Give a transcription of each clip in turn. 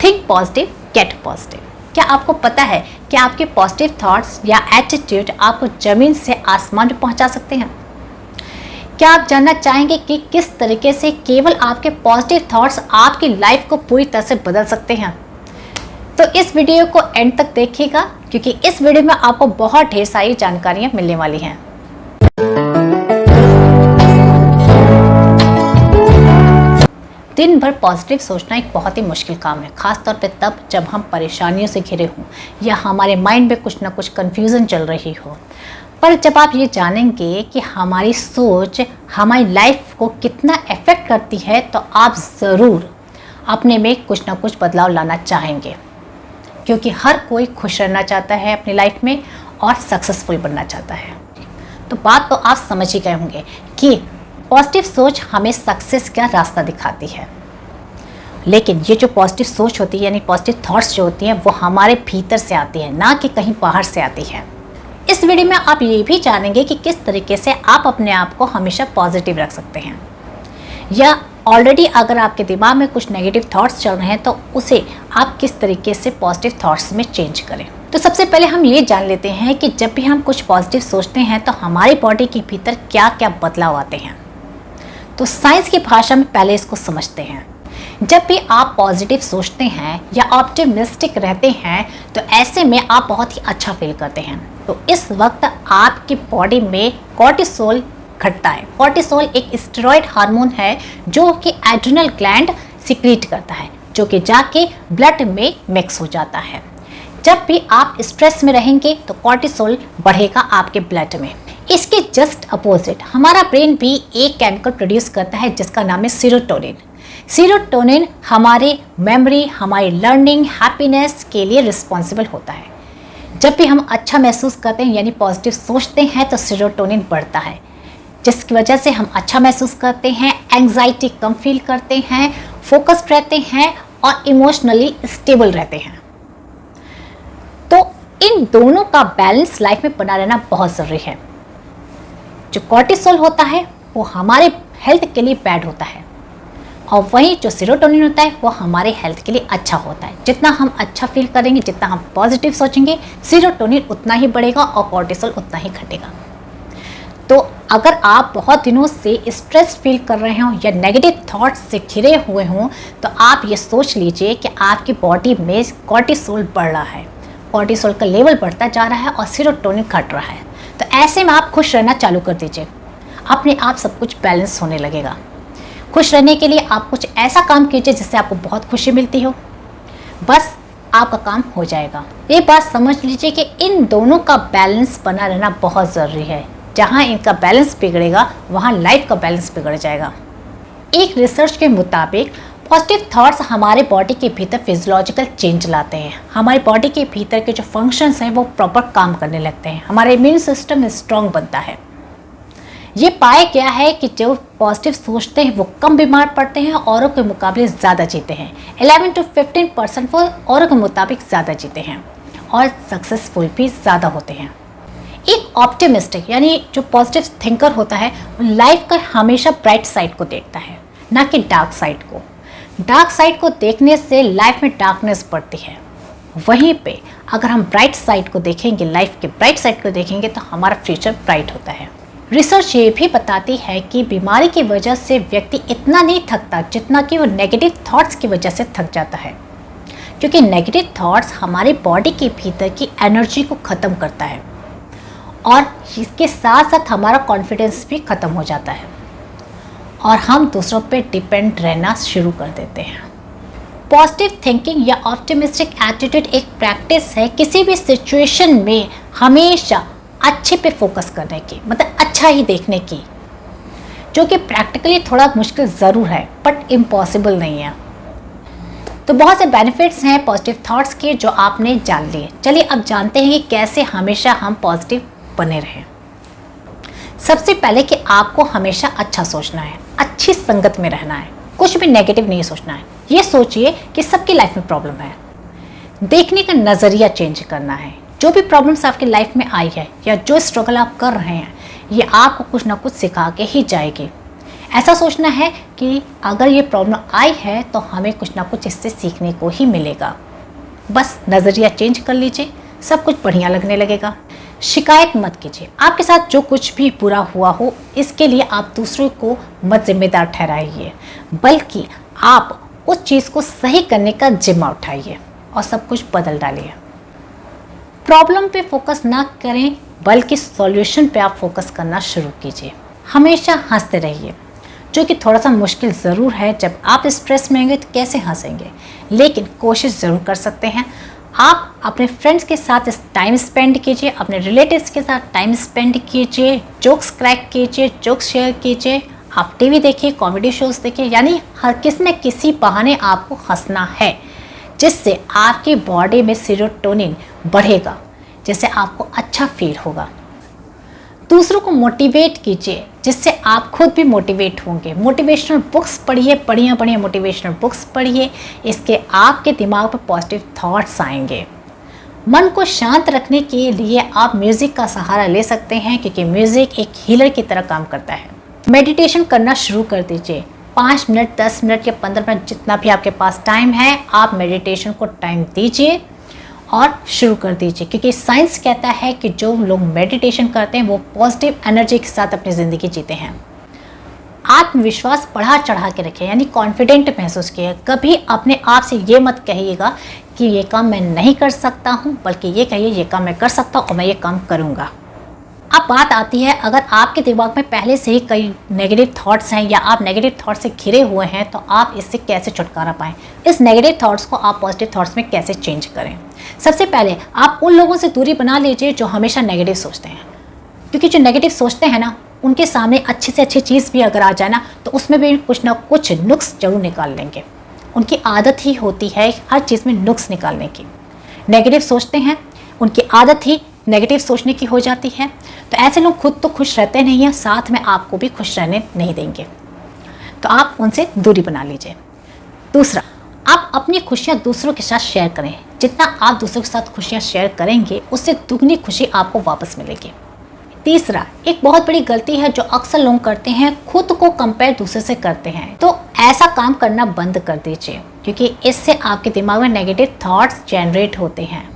Think positive, gate positive. क्या आपको पता है कि आपके पॉजिटिव थॉट्स या एटीट्यूड आपको ज़मीन से आसमान में पहुंचा सकते हैं? क्या आप जानना चाहेंगे कि किस तरीके से केवल आपके पॉजिटिव थॉट्स आपकी लाइफ को पूरी तरह से बदल सकते हैं? तो इस वीडियो को एंड तक देखिएगा, क्योंकि इस वीडियो में आपको बहुत ढेर सारी जानकारियाँ मिलने वाली हैं। दिन भर पॉजिटिव सोचना एक बहुत ही मुश्किल काम है, खास तौर पे तब जब हम परेशानियों से घिरे हों या हमारे माइंड में कुछ ना कुछ कंफ्यूजन चल रही हो। पर जब आप ये जानेंगे कि हमारी सोच हमारी लाइफ को कितना अफेक्ट करती है, तो आप ज़रूर अपने में कुछ ना कुछ बदलाव लाना चाहेंगे, क्योंकि हर कोई खुश रहना चाहता है अपनी लाइफ में और सक्सेसफुल बनना चाहता है। तो बात तो आप समझ ही गए होंगे कि पॉजिटिव सोच हमें सक्सेस का रास्ता दिखाती है। लेकिन ये जो पॉजिटिव सोच होती है, यानी पॉजिटिव थॉट्स जो होती हैं, वो हमारे भीतर से आती है, ना कि कहीं बाहर से आती है। इस वीडियो में आप ये भी जानेंगे कि किस तरीके से आप अपने आप को हमेशा पॉजिटिव रख सकते हैं, या ऑलरेडी अगर आपके दिमाग में कुछ नेगेटिव थॉट्स चल रहे हैं तो उसे आप किस तरीके से पॉजिटिव थॉट्स में चेंज करें। तो सबसे पहले हम ये जान लेते हैं कि जब भी हम कुछ पॉजिटिव सोचते हैं तो हमारी बॉडी के भीतर क्या क्या बदलाव आते हैं। तो साइंस की भाषा में पहले इसको समझते हैं। जब भी आप पॉजिटिव सोचते हैं या ऑप्टिमिस्टिक रहते हैं तो ऐसे में आप बहुत ही अच्छा फील करते हैं। तो इस वक्त आपकी बॉडी में कॉर्टिसोल घटता है। कॉर्टिसोल एक स्टेरॉइड हार्मोन है जो कि एड्रिनल ग्लैंड सिक्रीट करता है, जो कि जाके ब्लड में मिक्स हो जाता है। जब भी आप स्ट्रेस में रहेंगे तो कॉर्टिसोल बढ़ेगा आपके ब्लड में। इसके जस्ट अपोजिट हमारा ब्रेन भी एक केमिकल प्रोड्यूस करता है जिसका नाम है सीरोटोनिन। सीरोटोनिन हमारे मेमोरी, हमारी लर्निंग, हैप्पीनेस के लिए रिस्पॉन्सिबल होता है। जब भी हम अच्छा महसूस करते हैं यानी पॉजिटिव सोचते हैं तो सीरोटोनिन बढ़ता है, जिसकी वजह से हम अच्छा महसूस करते हैं, एंग्जाइटी कम फील करते हैं, फोकस्ड रहते हैं और इमोशनली स्टेबल रहते हैं। तो इन दोनों का बैलेंस लाइफ में बना रहना बहुत ज़रूरी है। जो कॉर्टिसोल होता है वो हमारे हेल्थ के लिए बैड होता है, और वहीं जो सीरोटोनिन होता है वो हमारे हेल्थ के लिए अच्छा होता है। जितना हम अच्छा फील करेंगे, जितना हम पॉजिटिव सोचेंगे, सीरोटोनिन उतना ही बढ़ेगा और कॉर्टिसोल उतना ही घटेगा। तो अगर आप बहुत दिनों से स्ट्रेस फील कर रहे हों या नेगेटिव थॉट्स से घिरे हुए हों तो आप ये सोच लीजिए कि आपकी बॉडी में कॉर्टिसोल बढ़ रहा है, कॉर्टिसोल का लेवल बढ़ता जा रहा है और सीरोटोनिन घट रहा है। तो ऐसे में आप खुश रहना चालू कर दीजिए, अपने आप सब कुछ बैलेंस होने लगेगा। खुश रहने के लिए आप कुछ ऐसा काम कीजिए जिससे आपको बहुत खुशी मिलती हो, बस आपका काम हो जाएगा। ये बात समझ लीजिए कि इन दोनों का बैलेंस बना रहना बहुत ज़रूरी है। जहाँ इनका बैलेंस बिगड़ेगा वहाँ लाइफ का बैलेंस बिगड़ जाएगा। एक रिसर्च के मुताबिक पॉजिटिव थॉट्स हमारे बॉडी के भीतर फिजियोलॉजिकल चेंज लाते हैं। हमारी बॉडी के भीतर के जो फंक्शंस हैं वो प्रॉपर काम करने लगते हैं, हमारा इम्यून सिस्टम स्ट्रॉन्ग बनता है। ये पाया गया है कि जो पॉजिटिव सोचते हैं वो कम बीमार पड़ते हैं, औरों के मुकाबले ज़्यादा जीते हैं। 11 to 15% वो औरों के मुताबिक ज़्यादा जीते हैं और सक्सेसफुल भी ज़्यादा होते हैं। एक ऑप्टिमिस्टिक यानी जो पॉजिटिव थिंकर होता है वो लाइफ का हमेशा ब्राइट साइड को देखता है, ना कि डार्क साइड को। डार्क साइड को देखने से लाइफ में डार्कनेस बढ़ती है। वहीं पे अगर हम ब्राइट साइड को देखेंगे, लाइफ के ब्राइट साइड को देखेंगे, तो हमारा फ्यूचर ब्राइट होता है। रिसर्च ये भी बताती है कि बीमारी की वजह से व्यक्ति इतना नहीं थकता जितना कि वो नेगेटिव थॉट्स की वजह से थक जाता है, क्योंकि नेगेटिव थॉट्स हमारी बॉडी के भीतर की एनर्जी को ख़त्म करता है और इसके साथ साथ हमारा कॉन्फिडेंस भी ख़त्म हो जाता है और हम दूसरों पे डिपेंड रहना शुरू कर देते हैं। पॉजिटिव थिंकिंग या ऑप्टिमिस्टिक एटीट्यूड एक प्रैक्टिस है किसी भी सिचुएशन में हमेशा अच्छे पे फोकस करने की, मतलब अच्छा ही देखने की, जो कि प्रैक्टिकली थोड़ा मुश्किल ज़रूर है बट इम्पॉसिबल नहीं है। तो बहुत से बेनिफिट्स हैं पॉजिटिव थॉट्स के जो आपने जान लिए। चलिए अब जानते हैं कि कैसे हमेशा हम पॉजिटिव बने रहें। सबसे पहले कि आपको हमेशा अच्छा सोचना है, अच्छी संगत में रहना है, कुछ भी नेगेटिव नहीं सोचना है। ये सोचिए कि सबकी लाइफ में प्रॉब्लम है, देखने का नज़रिया चेंज करना है। जो भी प्रॉब्लम्स आपकी लाइफ में आई है या जो स्ट्रगल आप कर रहे हैं, ये आपको कुछ ना कुछ सिखा के ही जाएगी। ऐसा सोचना है कि अगर ये प्रॉब्लम आई है तो हमें कुछ ना कुछ इससे सीखने को ही मिलेगा। बस नज़रिया चेंज कर लीजिए, सब कुछ बढ़िया लगने लगेगा। शिकायत मत कीजिए। आपके साथ जो कुछ भी बुरा हुआ हो इसके लिए आप दूसरों को मत जिम्मेदार ठहराइए, बल्कि आप उस चीज़ को सही करने का जिम्मा उठाइए और सब कुछ बदल डालिए। प्रॉब्लम पे फोकस ना करें बल्कि सॉल्यूशन पे आप फोकस करना शुरू कीजिए। हमेशा हंसते रहिए, जो कि थोड़ा सा मुश्किल ज़रूर है। जब आप स्ट्रेस में होंगे तो कैसे हंसेंगे, लेकिन कोशिश ज़रूर कर सकते हैं। आप अपने फ्रेंड्स के साथ टाइम स्पेंड कीजिए, अपने रिलेटिव्स के साथ टाइम स्पेंड कीजिए, जोक्स क्रैक कीजिए, जोक्स शेयर कीजिए। आप टीवी देखिए, कॉमेडी शोज़ देखिए, यानी हर किसी न किसी बहाने आपको हंसना है, जिससे आपकी बॉडी में सेरोटोनिन बढ़ेगा, जिससे आपको अच्छा फील होगा। दूसरों को मोटिवेट कीजिए, जिससे आप खुद भी मोटिवेट होंगे। मोटिवेशनल बुक्स पढ़िए, बढ़िया बढ़िया मोटिवेशनल बुक्स पढ़िए, इसके आपके दिमाग पर पॉजिटिव थॉट्स आएंगे। मन को शांत रखने के लिए आप म्यूज़िक का सहारा ले सकते हैं, क्योंकि म्यूज़िक एक हीलर की तरह काम करता है। मेडिटेशन करना शुरू कर दीजिए। 5 मिनट, 10 मिनट या 15 मिनट, जितना भी आपके पास टाइम है, आप मेडिटेशन को टाइम दीजिए और शुरू कर दीजिए, क्योंकि साइंस कहता है कि जो लोग मेडिटेशन करते हैं वो पॉजिटिव एनर्जी के साथ अपनी ज़िंदगी जीते हैं। आत्मविश्वास बढ़ा चढ़ा के रखें, यानी कॉन्फिडेंट महसूस किए। कभी अपने आप से ये मत कहिएगा कि ये काम मैं नहीं कर सकता हूँ, बल्कि ये कहिए ये काम मैं कर सकता हूँ और मैं ये काम करूँगा। अब बात आती है, अगर आपके दिमाग में पहले से ही कई नेगेटिव थॉट्स हैं या आप नेगेटिव थॉट्स से घिरे हुए हैं, तो आप इससे कैसे छुटकारा पाएं? इस नेगेटिव थॉट्स को आप पॉजिटिव थॉट्स में कैसे चेंज करें? सबसे पहले आप उन लोगों से दूरी बना लीजिए जो हमेशा नेगेटिव सोचते हैं, क्योंकि जो नेगेटिव सोचते हैं ना, उनके सामने अच्छी से अच्छी चीज़ भी अगर आ जाए ना, तो उसमें भी कुछ ना कुछ नुक्स जरूर निकाल लेंगे। उनकी आदत ही होती है हर चीज़ में नुक्स निकालने की। नेगेटिव सोचते हैं, उनकी आदत ही नेगेटिव सोचने की हो जाती है। तो ऐसे लोग खुद तो खुश रहते नहीं हैं, साथ में आपको भी खुश रहने नहीं देंगे। तो आप उनसे दूरी बना लीजिए। दूसरा, आप अपनी खुशियाँ दूसरों के साथ शेयर करें। जितना आप दूसरों के साथ खुशियाँ शेयर करेंगे, उससे दुगनी खुशी आपको वापस मिलेगी। तीसरा, एक बहुत बड़ी गलती है जो अक्सर लोग करते हैं, खुद को कंपेयर दूसरे से करते हैं। तो ऐसा काम करना बंद कर दीजिए, क्योंकि इससे आपके दिमाग में नेगेटिव थॉट्स जनरेट होते हैं।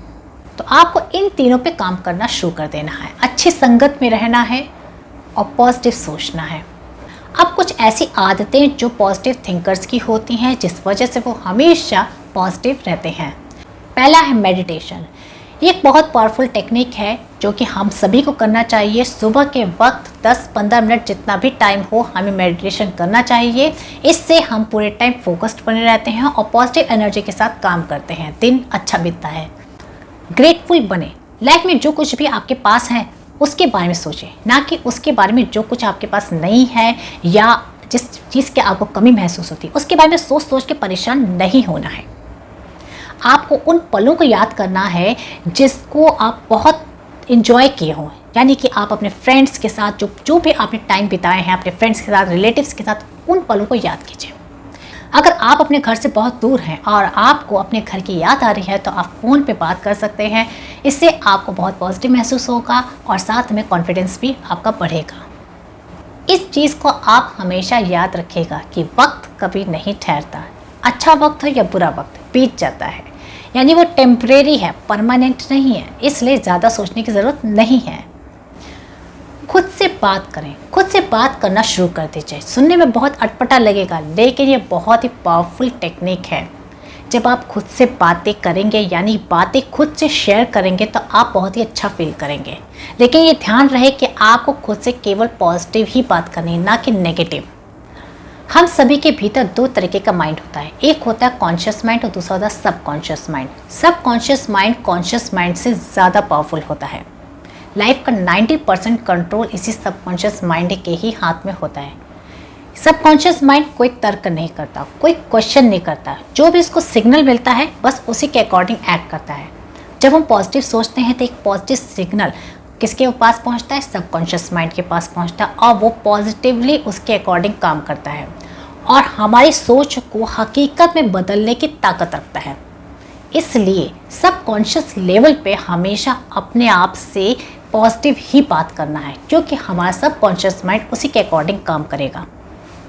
तो आपको इन तीनों पे काम करना शुरू कर देना है। अच्छी संगत में रहना है और पॉजिटिव सोचना है। अब कुछ ऐसी आदतें जो पॉजिटिव थिंकर्स की होती हैं, जिस वजह से वो हमेशा पॉजिटिव रहते हैं। पहला है मेडिटेशन। ये एक बहुत पावरफुल टेक्निक है जो कि हम सभी को करना चाहिए। सुबह के वक्त 10-15 मिनट जितना भी टाइम हो, हमें मेडिटेशन करना चाहिए। इससे हम पूरे टाइम फोकस्ड बने रहते हैं और पॉजिटिव एनर्जी के साथ काम करते हैं। दिन अच्छा बीतता है। ग्रेटफुल बने। लाइफ में जो कुछ भी आपके पास है उसके बारे में सोचें, ना कि उसके बारे में जो कुछ आपके पास नहीं है या जिस चीज़ की आपको कमी महसूस होती है उसके बारे में सोच सोच के परेशान नहीं होना है। आपको उन पलों को याद करना है जिसको आप बहुत इंजॉय किए हों, यानी कि आप अपने फ्रेंड्स के साथ जो भी आपने टाइम बिताए हैं, अपने फ्रेंड्स के साथ, रिलेटिव्स के साथ, उन पलों को याद कीजिए। अगर आप अपने घर से बहुत दूर हैं और आपको अपने घर की याद आ रही है, तो आप फ़ोन पे बात कर सकते हैं। इससे आपको बहुत पॉजिटिव महसूस होगा और साथ में कॉन्फिडेंस भी आपका बढ़ेगा। इस चीज़ को आप हमेशा याद रखिएगा कि वक्त कभी नहीं ठहरता। अच्छा वक्त हो या बुरा वक्त बीत जाता है, यानी वो टेम्परेरी है, परमानेंट नहीं है। इसलिए ज़्यादा सोचने की ज़रूरत नहीं है। खुद से बात करें, खुद से बात करना शुरू कर दीजिए। सुनने में बहुत अटपटा लगेगा, लेकिन ये बहुत ही पावरफुल टेक्निक है। जब आप खुद से बातें करेंगे, यानी बातें खुद से शेयर करेंगे, तो आप बहुत ही अच्छा फील करेंगे। लेकिन ये ध्यान रहे कि आपको खुद से केवल पॉजिटिव ही बात करनी है, ना कि नेगेटिव। हम सभी के भीतर दो तरीके का माइंड होता है। एक होता है कॉन्शियस माइंड और दूसरा होता है subconscious mind. Subconscious mind conscious mind से ज़्यादा पावरफुल होता है। लाइफ का 90% कंट्रोल इसी सबकॉन्शियस माइंड के ही हाथ में होता है। सबकॉन्शियस माइंड कोई तर्क नहीं करता, कोई क्वेश्चन नहीं करता। जो भी इसको सिग्नल मिलता है बस उसी के अकॉर्डिंग एक्ट करता है। जब हम पॉजिटिव सोचते हैं तो एक पॉजिटिव सिग्नल किसके पास पहुंचता है? सबकॉन्शियस माइंड के पास पहुंचता है और वो पॉजिटिवली उसके अकॉर्डिंग काम करता है और हमारी सोच को हकीकत में बदलने की ताकत रखता है। इसलिए सबकॉन्शियस लेवल पे हमेशा अपने आप से पॉजिटिव ही बात करना है, क्योंकि हमारा सबकॉन्शियस माइंड उसी के अकॉर्डिंग काम करेगा।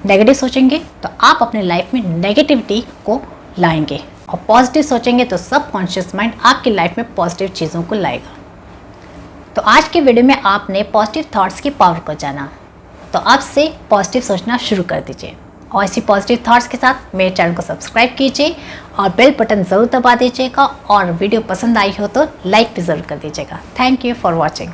नेगेटिव सोचेंगे तो आप अपने लाइफ में नेगेटिविटी को लाएंगे, और पॉजिटिव सोचेंगे तो सबकॉन्शियस माइंड आपकी लाइफ में पॉजिटिव चीज़ों को लाएगा। तो आज के वीडियो में आपने पॉजिटिव थॉट्स की पावर को जाना, तो अब से पॉजिटिव सोचना शुरू कर दीजिए, और ऐसी पॉजिटिव थॉट्स के साथ मेरे चैनल को सब्सक्राइब कीजिए और बेल बटन ज़रूर दबा दीजिएगा, और वीडियो पसंद आई हो तो लाइक भी ज़रूर कर दीजिएगा। Thank you for watching.